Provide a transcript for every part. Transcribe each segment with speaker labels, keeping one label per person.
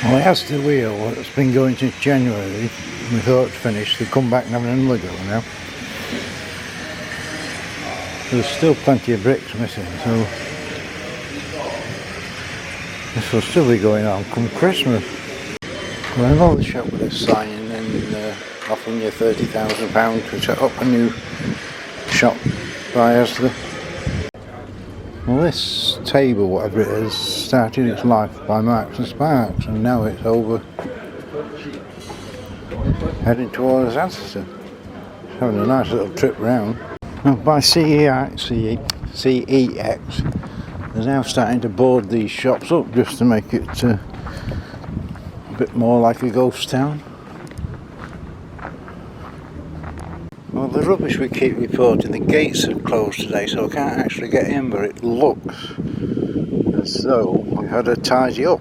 Speaker 1: Well, it has the wheel. It's been going since January. We thought it's finished. They come back and having another go now. There's still plenty of bricks missing, so this will still be going on come Christmas. Well, I know the shop with a sign and offering you £30,000 to set up a new shop by Asda. Well, this table, whatever it is, started its life by Marks and Sparks, and now it's over heading towards Asda. Having a nice little trip round. Now by CEX, they're now starting to board these shops up just to make it a bit more like a ghost town. Well, the rubbish we keep reporting, the gates are closed today, so I can't actually get in, but it looks as though we had to tidy up.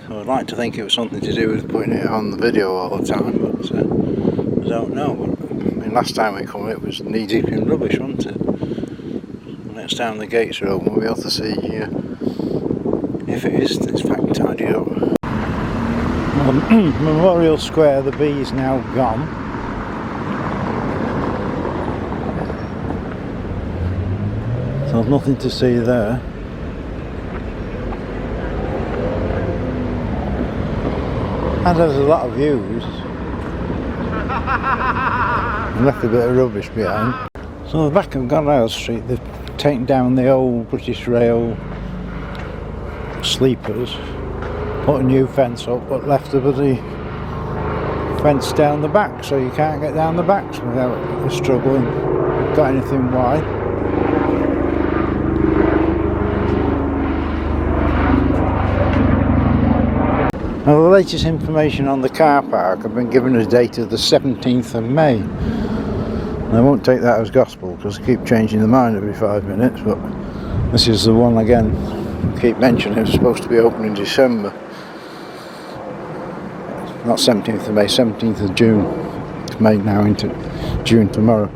Speaker 1: So I'd like to think it was something to do with putting it on the video all the time, but I don't know. I mean, last time we come it was knee deep in rubbish, wasn't it? Next time the gates are open we'll be able to see if it is in fact tidied up. Memorial Square, the bee's now gone. So there's nothing to see there. And there's a lot of views. And left a bit of rubbish behind. So the back of Garnale Street, they've taken down the old British Rail sleepers, put a new fence up, but left a bloody fence down the back, so you can't get down the backs without struggling. Got anything wide. Now, the latest information on the car park, I've been given a date of the 17th of May. And I won't take that as gospel because I keep changing the mind every 5 minutes, but this is the one again. I keep mentioning it's supposed to be open in December. Not 17th of May, 17th of June. It's May now into June tomorrow.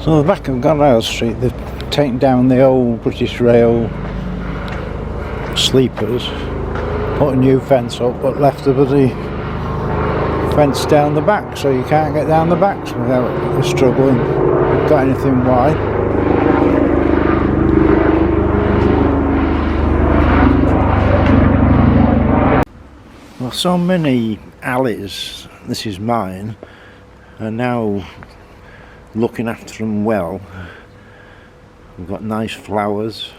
Speaker 1: So the back of Garnale Street, they've taken down the old British Rail sleepers, put a new fence up, but left a bloody fence down the back, so you can't get down the backs without struggling. Got anything wide. Well, so many alleys, this is mine, are now looking after them well. We've got nice flowers,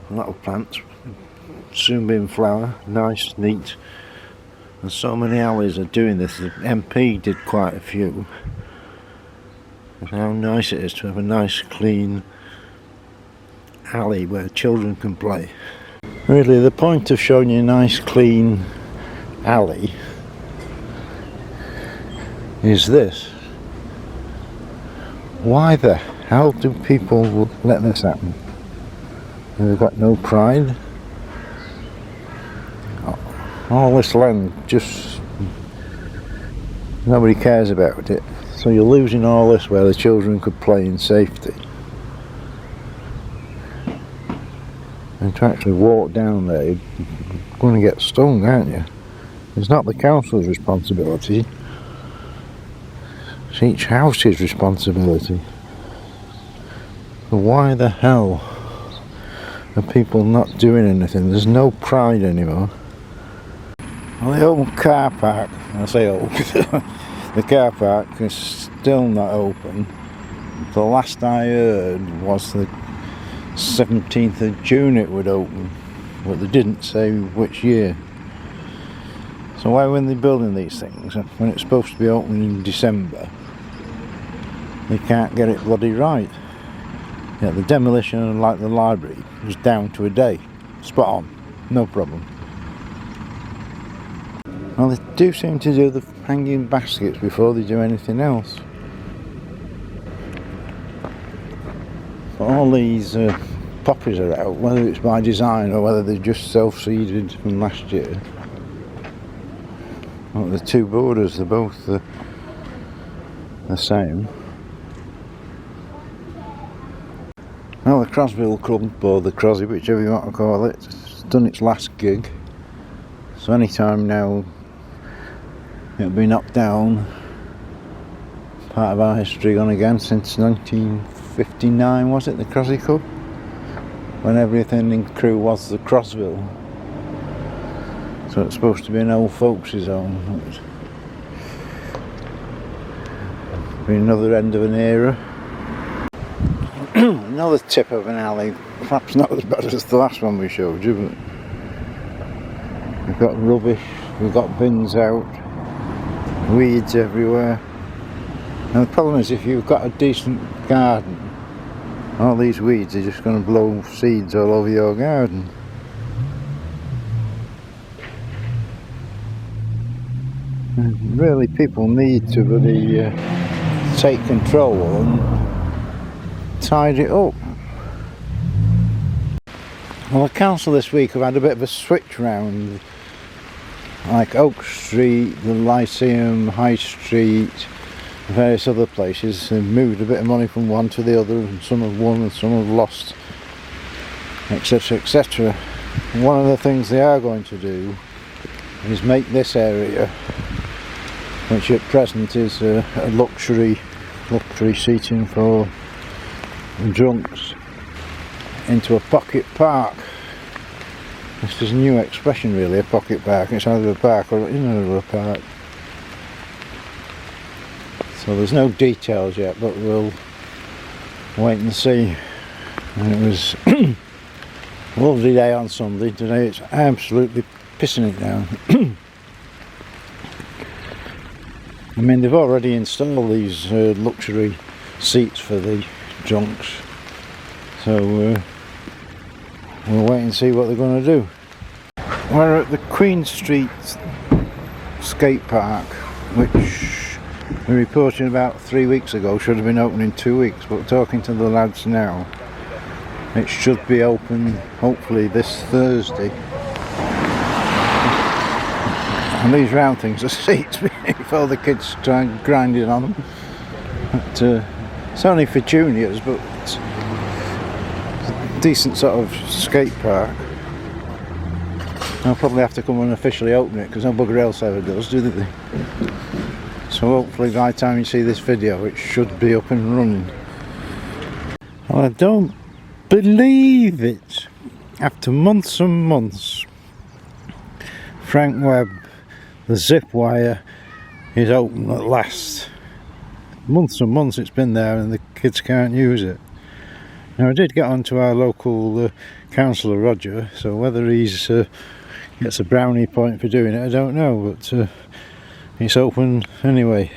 Speaker 1: a lot of plants, soon be in flower, nice, neat, and so many alleys are doing this. The MP did quite a few. And how nice it is to have a nice clean alley where children can play. Really, the point of showing you a nice clean alley is this. Why the hell do people let this happen? They've got no pride. All this land, just nobody cares about it. So you're losing all this where the children could play in safety. And to actually walk down there, you're going to get stung, aren't you? It's not the council's responsibility. It's each house's responsibility. So why the hell are people not doing anything? There's no pride anymore. Well, the old car park, I say old, the car park is still not open. The last I heard was the 17th of June it would open, but they didn't say which year. So why, when they're building these things, when it's supposed to be opening in December, they can't get it bloody right? Yeah, the demolition, like the library, was down to a day. Spot on, no problem. Well, they do seem to do the hanging baskets before they do anything else. All these poppies are out, whether it's by design or whether they're just self-seeded from last year. Well, the two borders, they're both the same. Well, the Crosville Club, or the Crosy, whichever you want to call it, it's done its last gig. So any time now it'll be knocked down. Part of our history gone again since 1959, was it, the Crosy Cup? When everything in Crewe was the Crosville. So it's supposed to be an old folks' home. Be another end of an era. Another tip of an alley, perhaps not as bad as the last one we showed you, but we've got rubbish, we've got bins out, weeds everywhere. And the problem is, if you've got a decent garden, all these weeds are just going to blow seeds all over your garden. And really, people need to really take control and tidy it up. Well, the council this week have had a bit of a switch round, like Oak Street, the Lyceum, High Street, various other places. They've moved a bit of money from one to the other, and some have won and some have lost, etc, etc. One of the things they are going to do is make this area, which at present is a luxury seating for drunks, into a pocket park. This is a new expression really, a pocket park. It's either a park or in a park. So there's no details yet, but we'll wait and see. And it was a lovely day on Sunday. Today it's absolutely pissing it down. I mean, they've already installed these luxury seats for the drunks, so we'll wait and see what they're going to do. We're at the Queen Street skate park, which we reported about 3 weeks ago should have been open in 2 weeks, but talking to the lads now, it should be open hopefully this Thursday. And these round things are seats before the kids try and grind it on them. But, it's only for juniors, but it's a decent sort of skate park. I'll probably have to come and officially open it because no bugger else ever does, do they? So hopefully by the time you see this video it should be up and running. Well, I don't believe it. After months and months, Frank Webb, the Zipwire, is open at last. Months and months it's been there and the kids can't use it. Now I did get onto our local councillor Roger, so whether he's gets a brownie point for doing it I don't know, but it's open anyway.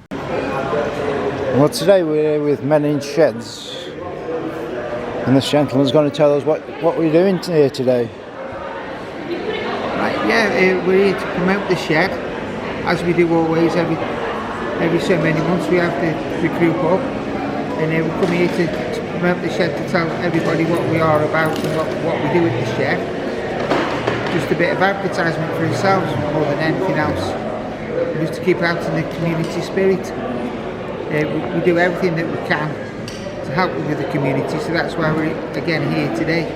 Speaker 1: Well, today we're here with Men in Sheds, and this gentleman's going to tell us what we're doing here today.
Speaker 2: Right, yeah, we're here to promote the shed, as we do always. Every so many months we have the Crewe pub, and we come here to promote the shed, to tell everybody what we are about and what we do at the shed. Just a bit of advertisement for ourselves more than anything else, just to keep out in the community spirit. We do everything that we can to help with the community, so that's why we're again here today,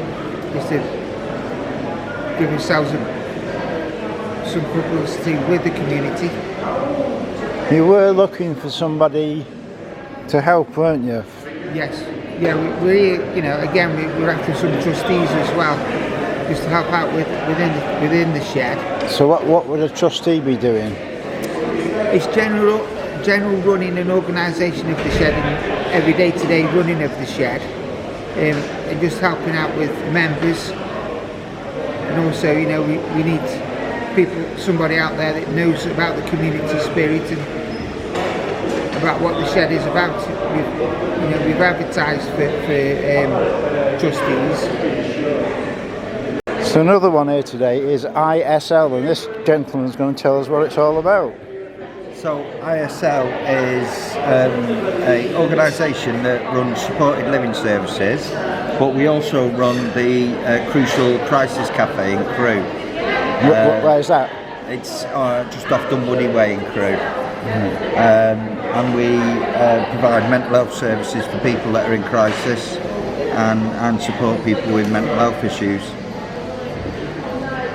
Speaker 2: just to give ourselves some publicity with the community.
Speaker 1: You were looking for somebody to help, weren't you?
Speaker 2: Yes, yeah, we're here, you know, again we're after some trustees as well, just to help out within the shed. So
Speaker 1: what would a trustee be doing?
Speaker 2: It's general running and organisation of the shed, and every day-to-day running of the shed, and just helping out with members. And also, you know, we need somebody out there that knows about the community spirit and about what the shed is about. We've advertised for trustees.
Speaker 1: So another one here today is ISL, and this gentleman's going to tell us what it's all about.
Speaker 3: So ISL is an organisation that runs supported living services, but we also run the Crucial Crisis Cafe in Crewe.
Speaker 1: Where's that?
Speaker 3: It's just off Dunwoody Way in Crewe. and we provide mental health services for people that are in crisis and support people with mental health issues.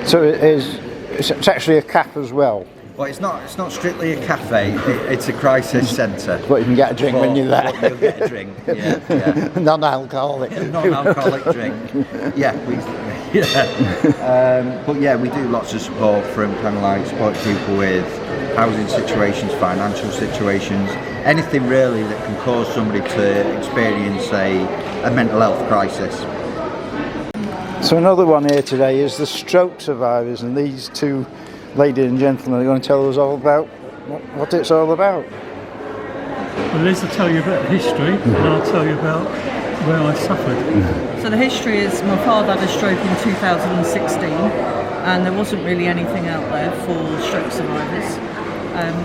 Speaker 1: So it's actually a cafe as well.
Speaker 3: Well, it's not strictly a cafe. It's a crisis centre.
Speaker 1: But you can get a drink when you're there.
Speaker 3: You'll get a drink. Yeah.
Speaker 1: Non-alcoholic.
Speaker 3: Non-alcoholic drink. Yeah. But yeah, we do lots of support from kind of like supporting people with housing situations, financial situations, anything really that can cause somebody to experience a mental health crisis.
Speaker 1: So another one here today is the stroke survivors, and these two ladies and gentlemen are going to tell us all about what it's all about.
Speaker 4: Well, Liz will tell you about the history, and I'll tell you about where I suffered.
Speaker 5: So the history is my father had a stroke in 2016, and there wasn't really anything out there for stroke survivors.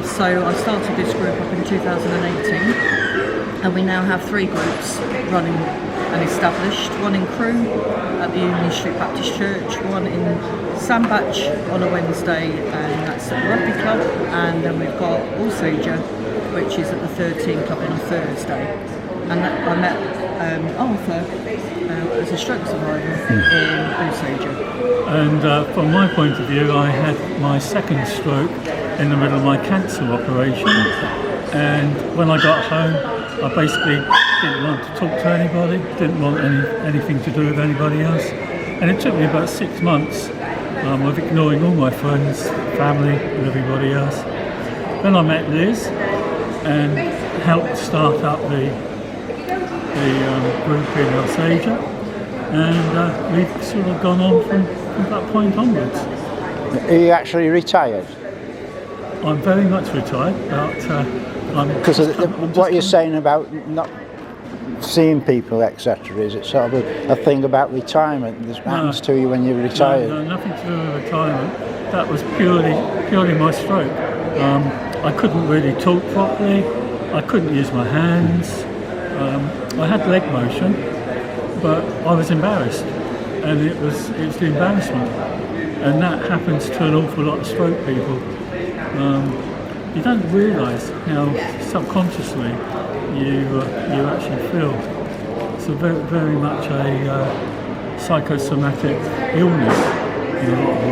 Speaker 5: So I started this group up in 2018, and we now have 3 groups running and established. One in Crewe at the Union Street Baptist Church, one in Sandbach on a Wednesday, and that's at the Rugby Club, and then we've got Allsager, which is at the 13 Club on a Thursday. And I met Arthur as a stroke survivor in Allsager.
Speaker 4: And from my point of view, I had my second stroke in the middle of my cancer operation, and when I got home, I basically didn't want to talk to anybody, didn't want anything to do with anybody else, and it took me about 6 months of ignoring all my friends, family, and everybody else. Then I met Liz and helped start up the group in Allsager, and we've sort of gone on from that point onwards.
Speaker 1: Are you actually retired?
Speaker 4: I'm very much retired, but
Speaker 1: Because what you're saying about not seeing people, etc., is it sort of a thing about retirement that happens to you when you're retired?
Speaker 4: No, nothing to do with retirement. That was purely my stroke. I couldn't really talk properly. I couldn't use my hands. I had leg motion, but I was embarrassed, and it was the embarrassment, and that happens to an awful lot of stroke people. You don't realise how subconsciously you actually feel. It's very much a psychosomatic illness in a lot of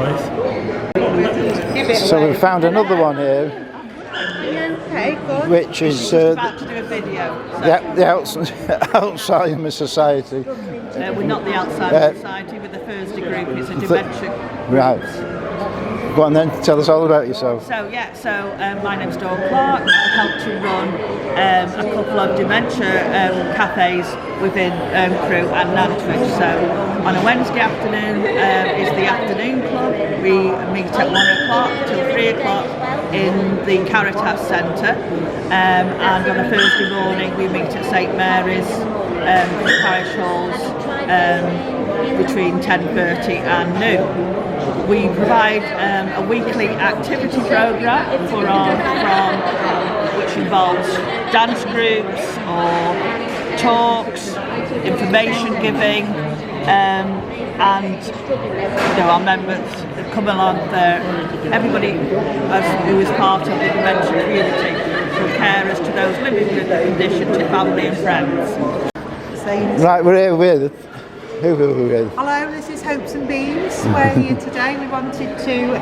Speaker 4: ways.
Speaker 1: So we found another one here, which is
Speaker 5: about to do a video.
Speaker 1: the Alzheimer's Society.
Speaker 5: We're not the Alzheimer's Society, we're the Thursday group. It's a dementia.
Speaker 1: Right. Go on then, tell us all about yourself.
Speaker 5: So my name's Dawn Clark. I help to run a couple of dementia cafes within Crewe and Nantwich. So on a Wednesday afternoon is the afternoon club. We meet at 1 o'clock till 3 o'clock in the Caritas Centre, and on a Thursday morning we meet at St Mary's parish halls between 10:30 and noon. We provide a weekly activity programme for which involves dance groups or talks, information giving, and our members come along there. Everybody who is part of the dementia community, from carers to those living with the condition to family and friends.
Speaker 1: Right, we're here with
Speaker 6: Hello, this is Hopes and Beams. We're here today. We wanted to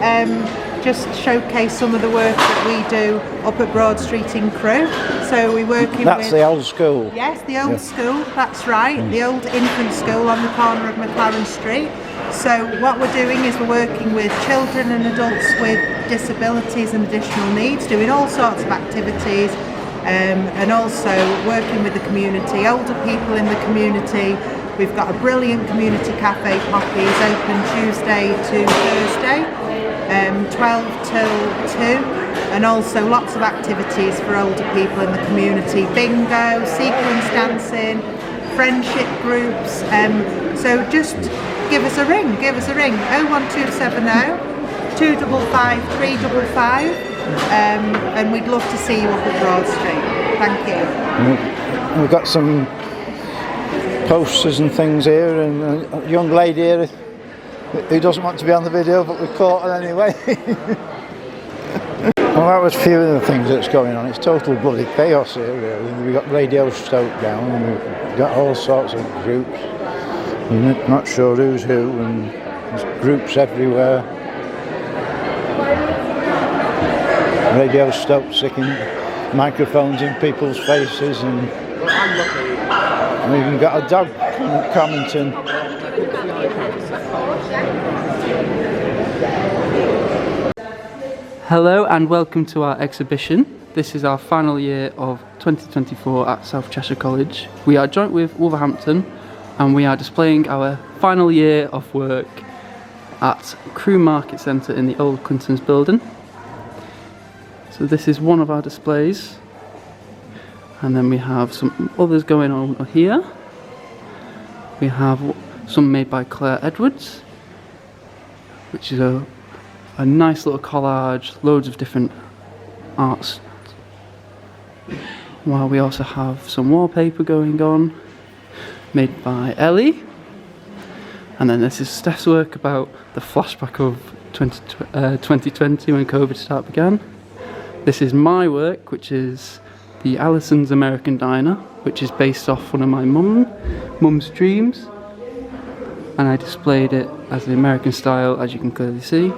Speaker 6: just showcase some of the work that we do up at Broad Street in Crewe. So we're working
Speaker 1: That's the old school.
Speaker 6: Yes, the old school, that's right. The old infant school on the corner of McLaren Street. So what we're doing is we're working with children and adults with disabilities and additional needs, doing all sorts of activities, and also working with the community, older people in the community. We've got a brilliant community cafe, Poppy's, open Tuesday to Thursday, 12 till 2, and also lots of activities for older people in the community, bingo, sequence dancing, friendship groups. So just give us a ring, 01270 255 355, and we'd love to see you up at Broad Street. Thank you.
Speaker 1: We've got some posters and things here, and a young lady here who doesn't want to be on the video, but we caught her anyway. Well, that was a few of the things that's going on. It's total bloody chaos here, really. We've got Radio Stoke down, and we've got all sorts of groups. You're not sure who's who, and there's groups everywhere. Radio Stoke sticking microphones in people's faces, and we even got a dog commenting.
Speaker 7: Hello and welcome to our exhibition. This is our final year of 2024 at South Cheshire College. We are joint with Wolverhampton and we are displaying our final year of work at Crewe Market Centre in the old Clintons building. So this is one of our displays, and then we have some others going on here. We have some made by Claire Edwards, which is a nice little collage, loads of different arts. While we also have some wallpaper going on, made by Ellie. And then this is Steph's work about the flashback of 2020 when COVID began. This is my work, which is the Allison's American Diner, which is based off one of my mum's dreams. And I displayed it as the American style, as you can clearly see.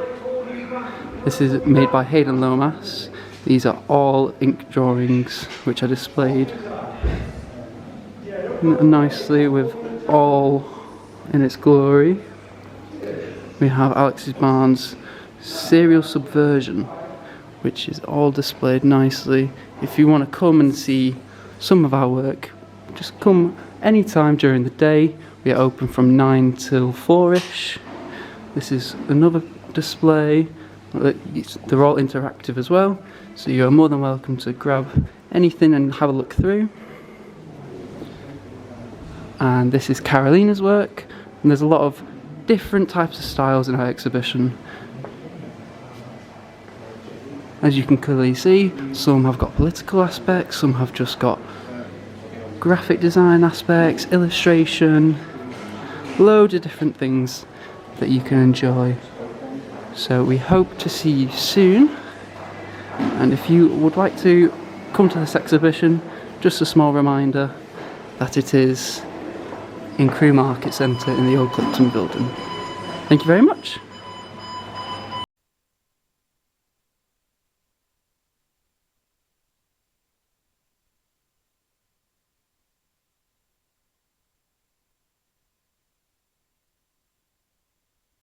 Speaker 7: This is made by Hayden Lomas. These are all ink drawings which are displayed nicely with all in its glory. We have Alexis Barnes' Serial Subversion, which is all displayed nicely. If you want to come and see some of our work, just come anytime during the day. We are open from 9 till 4ish. This is another display. They're all interactive as well, so you are more than welcome to grab anything and have a look through. And this is Carolina's work, and there's a lot of different types of styles in our exhibition. As you can clearly see, some have got political aspects, some have just got graphic design aspects, illustration, loads of different things that you can enjoy. So we hope to see you soon, and if you would like to come to this exhibition, just a small reminder that it is in Crewe Market Centre in the old Clifton building. Thank you very much.